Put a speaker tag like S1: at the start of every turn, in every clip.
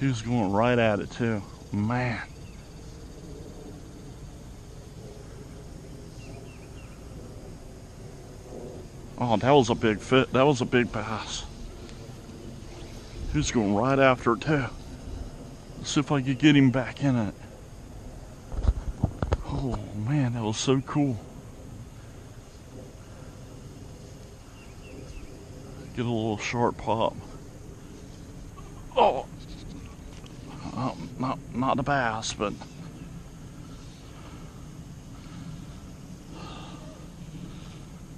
S1: He was going right at it too. Man. Oh, that was a big fit. That was a big bass. He was going right after it too. Let's see if I could get him back in it. Oh man, that was so cool. Get a little sharp pop. Oh, not the bass, but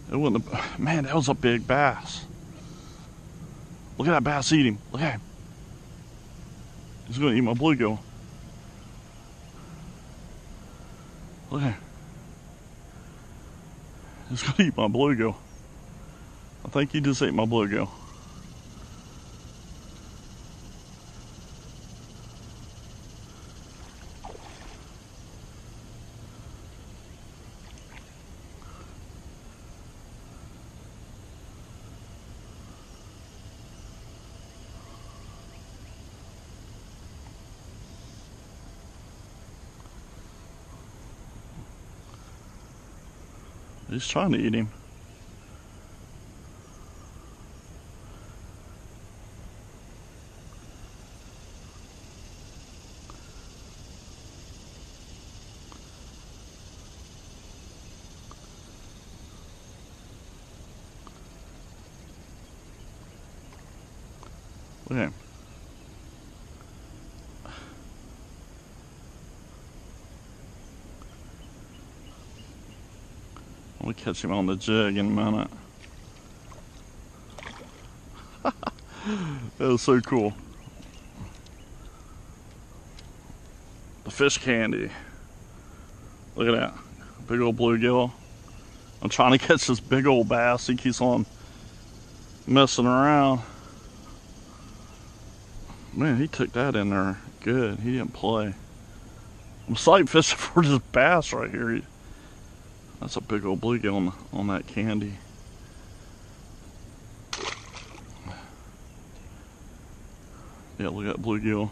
S1: it wasn't. Man, that was a big bass. Look at that bass eat him. Look at him. He's gonna eat my bluegill. Look at him. He's gonna eat my bluegill. I think he just ate my bluegill. He's trying to eat him. Look at him. We'll catch him on the jig in a minute. That was so cool. The fish candy. Look at that. Big old bluegill. I'm trying to catch this big old bass. He keeps on messing around. Man, he took that in there good. He didn't play. I'm sight fishing for this bass right here. That's a big old bluegill on that candy. Yeah, look at that bluegill.